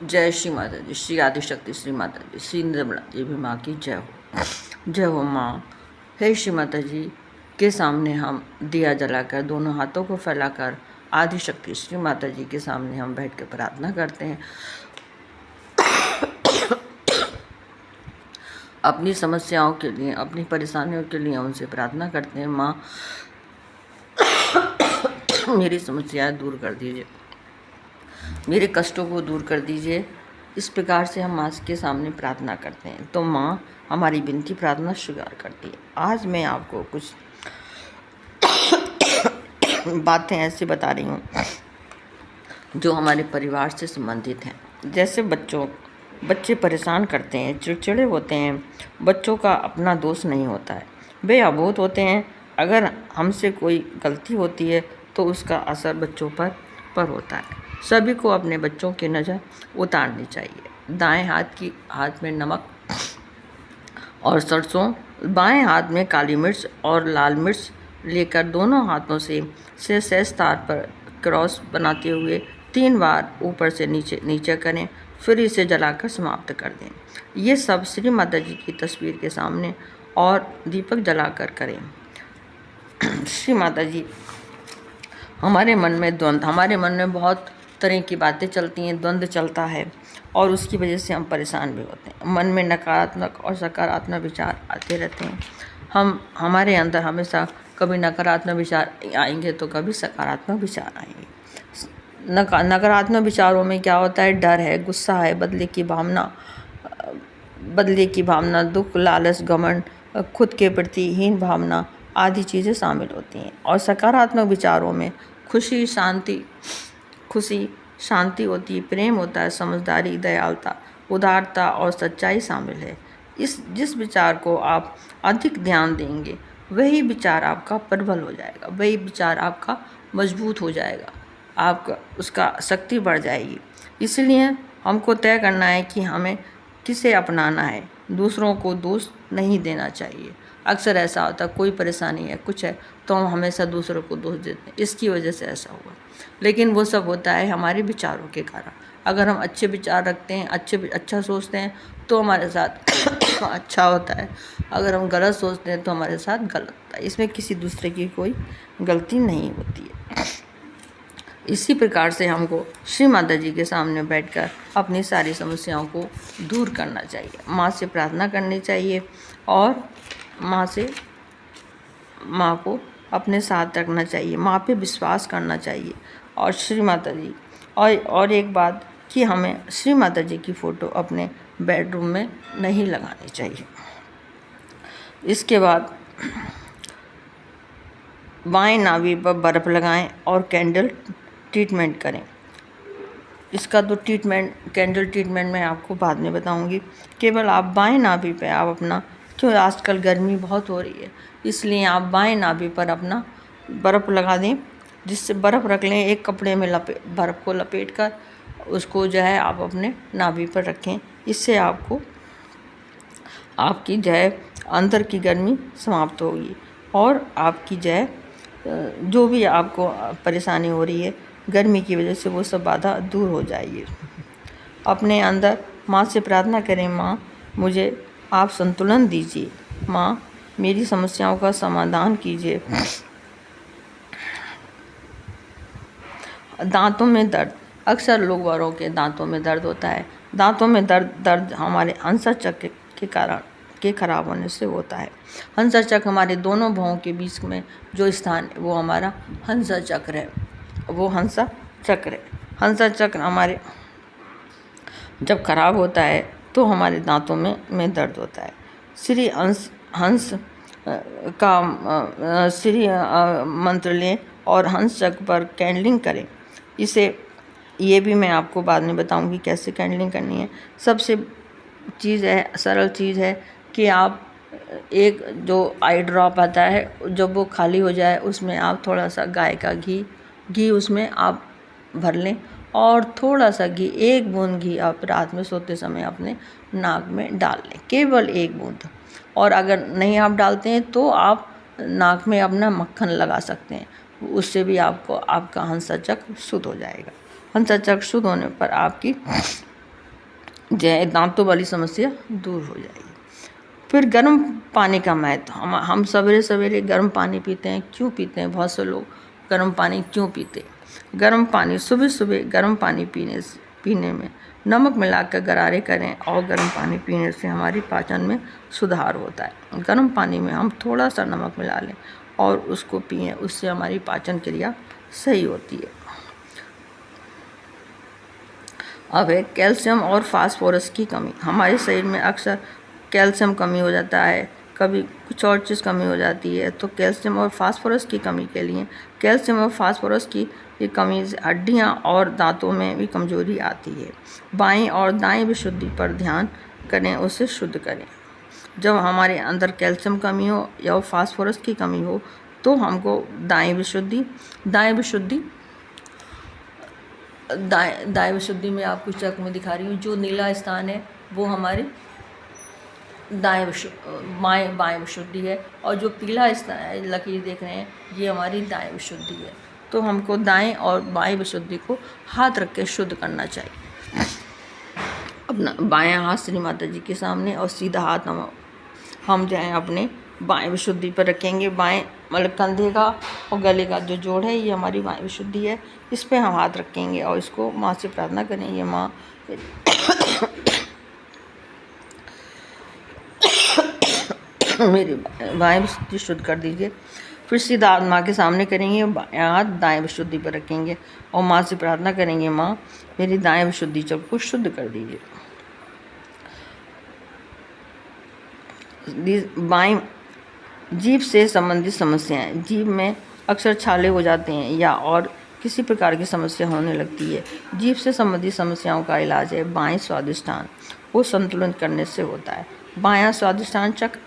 जय श्री माता जी, श्री आदिशक्ति श्री माता जी, श्री निर्मला देवी माँ की जय हो। जय हो माँ। हे श्री माता जी के सामने हम दिया जलाकर दोनों हाथों को फैलाकर आदिशक्ति श्री माता जी के सामने हम बैठ कर प्रार्थना करते हैं। अपनी समस्याओं के लिए, अपनी परेशानियों के लिए उनसे प्रार्थना करते हैं, माँ मेरी समस्याएं दूर कर दीजिए, मेरे कष्टों को दूर कर दीजिए। इस प्रकार से हम माँ के सामने प्रार्थना करते हैं तो माँ हमारी विनती प्रार्थना स्वीकार करती है। आज मैं आपको कुछ बातें ऐसी बता रही हूँ जो हमारे परिवार से संबंधित हैं। जैसे बच्चे परेशान करते हैं, चिड़चिड़े होते हैं। बच्चों का अपना दोष नहीं होता है, वे अबोध होते हैं। अगर हमसे कोई गलती होती है तो उसका असर बच्चों पर होता है। सभी को अपने बच्चों की नज़र उतारनी चाहिए। दाएं हाथ में नमक और सरसों, बाएं हाथ में काली मिर्च और लाल मिर्च लेकर दोनों हाथों से शेष तार पर क्रॉस बनाते हुए 3 बार ऊपर से नीचे करें, फिर इसे जलाकर समाप्त कर दें। ये सब श्री माता जी की तस्वीर के सामने और दीपक जलाकर करें। श्री माता जी, हमारे मन में बहुत तरह की बातें चलती हैं, द्वंद्व चलता है और उसकी वजह से हम परेशान भी होते हैं। मन में नकारात्मक और सकारात्मक विचार आते रहते हैं। हमारे अंदर हमेशा कभी नकारात्मक विचार आएंगे तो कभी सकारात्मक विचार आएंगे। नकारात्मक विचारों में क्या होता है? डर है, गुस्सा है, बदले की भावना, दुख, लालच, घमंड, खुद के प्रति हीन भावना आदि चीज़ें शामिल होती हैं। और सकारात्मक विचारों में खुशी, शांति होती है, प्रेम होता है, समझदारी, दयालुता, उदारता और सच्चाई शामिल है। जिस विचार को आप अधिक ध्यान देंगे वही विचार आपका प्रबल हो जाएगा, वही विचार आपका मजबूत हो जाएगा, आपका उसका शक्ति बढ़ जाएगी। इसलिए हमको तय करना है कि हमें किसे अपनाना है। दूसरों को दोष नहीं देना चाहिए। अक्सर ऐसा होता है, कोई परेशानी है, कुछ है, तो हम हमेशा दूसरों को दोष देते हैं, इसकी वजह से ऐसा हुआ। लेकिन वो सब होता है हमारे विचारों के कारण। अगर हम अच्छे विचार रखते हैं, अच्छा सोचते हैं तो हमारे साथ अच्छा होता है। अगर हम गलत सोचते हैं तो हमारे साथ गलत होता है। इसमें किसी दूसरे की कोई गलती नहीं होती है। इसी प्रकार से हमको श्री माता जी के सामने बैठकर अपनी सारी समस्याओं को दूर करना चाहिए, माँ से प्रार्थना करनी चाहिए और माँ को अपने साथ रखना चाहिए, माँ पे विश्वास करना चाहिए। और श्री माता जी और एक बात कि हमें श्री माता जी की फ़ोटो अपने बेडरूम में नहीं लगानी चाहिए। इसके बाद बाएं नाभि पर बर्फ़ लगाएं और कैंडल ट्रीटमेंट करें। इसका तो कैंडल ट्रीटमेंट मैं आपको बाद में बताऊंगी। केवल आप बाएं नाभि पे आप अपना, क्यों आजकल गर्मी बहुत हो रही है, इसलिए आप बाएं नाभि पर अपना बर्फ़ लगा दें। जिससे बर्फ़ रख लें, एक कपड़े में बर्फ़ को लपेट कर उसको जो है आप अपने नाभि पर रखें। इससे आपकी जो है अंदर की गर्मी समाप्त होगी और आपकी जो है जो भी आपको परेशानी हो रही है गर्मी की वजह से, वो सब बाधा दूर हो जाएगी। अपने अंदर माँ से प्रार्थना करें, माँ मुझे आप संतुलन दीजिए, माँ मेरी समस्याओं का समाधान कीजिए। दांतों में दर्द, अक्सर लोगों के दांतों में दर्द होता है। दांतों में दर्द हमारे हंसा चक्र के खराब होने से होता है। हंसा चक्र हमारे दोनों भौहों के बीच में जो स्थान है वो हमारा हंसा चक्र है, वो हंसा चक्र हमारे जब खराब होता है तो हमारे दांतों में दर्द होता है। श्री हंस का श्री मंत्र लें और हंस चक्र पर कैंडलिंग करें। ये भी मैं आपको बाद में बताऊंगी कैसे कैंडलिंग करनी है। सबसे सरल चीज़ है कि आप एक जो आई ड्रॉप आता है, जब वो खाली हो जाए उसमें आप थोड़ा सा गाय का घी उसमें आप भर लें और थोड़ा सा घी, 1 बूंद घी आप रात में सोते समय अपने नाक में डाल लें, केवल 1 बूंद। और अगर नहीं आप डालते हैं तो आप नाक में अपना मक्खन लगा सकते हैं, उससे भी आपका हंसा चक्र शुद्ध हो जाएगा। हंसा चक्र शुद्ध होने पर आपकी जो है दांतों वाली समस्या दूर हो जाएगी। फिर गर्म पानी का महत्व, हम सवेरे सवेरे गर्म पानी पीते हैं। क्यों पीते हैं? बहुत से लोग गर्म पानी क्यों पीते हैं? गर्म पानी, सुबह सुबह गर्म पानी पीने में नमक मिलाकर गरारे करें और गर्म पानी पीने से हमारी पाचन में सुधार होता है। गर्म पानी में हम थोड़ा सा नमक मिला लें और उसको पिएं, उससे हमारी पाचन क्रिया सही होती है। अब है कैल्शियम और फास्फोरस की कमी। हमारे शरीर में अक्सर कैल्शियम कमी हो जाता है, कभी कुछ और चीज़ कमी हो जाती है। तो कैल्शियम और फास्फोरस की कमी के लिए, कैल्शियम और फास्फोरस की ये कमी से हड्डियाँ और दांतों में भी कमजोरी आती है। बाईं और दाएं विशुद्धि पर ध्यान करें, उसे शुद्ध करें। जब हमारे अंदर कैल्शियम कमी हो या फास्फोरस की कमी हो तो हमको दाएं विशुद्धि में आपको चक में दिखा रही हूँ, जो नीला स्थान है वो हमारे बाएं विशुद्धि है, और जो पीला लकीर देख रहे हैं ये हमारी दाएं विशुद्धि है। तो हमको दाएं और बाएं विशुद्धि को हाथ रख के शुद्ध करना चाहिए। अपना बायां हाथ श्री माता जी के सामने और सीधा हाथ हम जो है अपने बाएं विशुद्धि पर रखेंगे। बाएं मतलब कंधे का और गले का जो जोड़ है ये हमारी बाएं विशुद्धि है, इस पे हम हाथ रखेंगे और इसको माँ से प्रार्थना करेंगे, माँ मेरी बाएं विशुद्धि शुद्ध कर दीजिए। फिर सीधा हाथ माँ के सामने करेंगे, बायां हाथ दाएं विशुद्धि पर रखेंगे और माँ से प्रार्थना करेंगे, माँ मेरी दाएं विशुद्धि चक को शुद्ध कर दीजिए। बाएं जीभ से संबंधित समस्याएं, जीभ में अक्सर छाले हो जाते हैं या और किसी प्रकार की समस्या होने लगती है। जीभ से संबंधित समस्याओं का इलाज है बाएं स्वादिष्टान को संतुलित करने से होता है। बायां स्वादिष्टान चक्र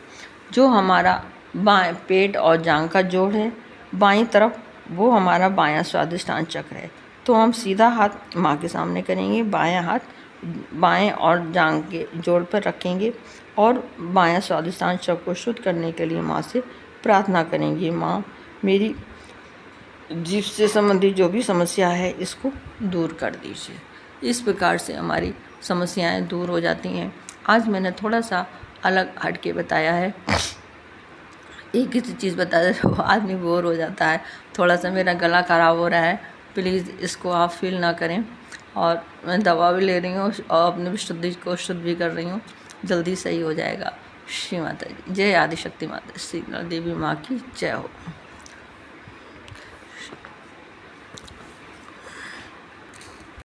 जो हमारा बाएं पेट और जांघ का जोड़ है, बाईं तरफ वो हमारा बायां स्वादिष्टान चक्र है। तो हम सीधा हाथ माँ के सामने करेंगे, बायां हाथ बाएं और जांघ के जोड़ पर रखेंगे और बायां स्वादिष्टान चक्र को शुद्ध करने के लिए माँ से प्रार्थना करेंगे, माँ मेरी जीभ से संबंधित जो भी समस्या है इसको दूर कर दीजिए। इस प्रकार से हमारी समस्याएं दूर हो जाती हैं। आज मैंने थोड़ा सा अलग हट के बताया है, एक ही चीज़ बताया तो आदमी बोर हो जाता है। थोड़ा सा मेरा गला ख़राब हो रहा है, प्लीज़ इसको आप फील ना करें। और मैं दवा भी ले रही हूँ और अपनी विशुद्धि को शुद्ध भी कर रही हूँ, जल्दी सही हो जाएगा। श्री माता जी, जय आदिशक्ति माता, श्री देवी माँ की जय हो।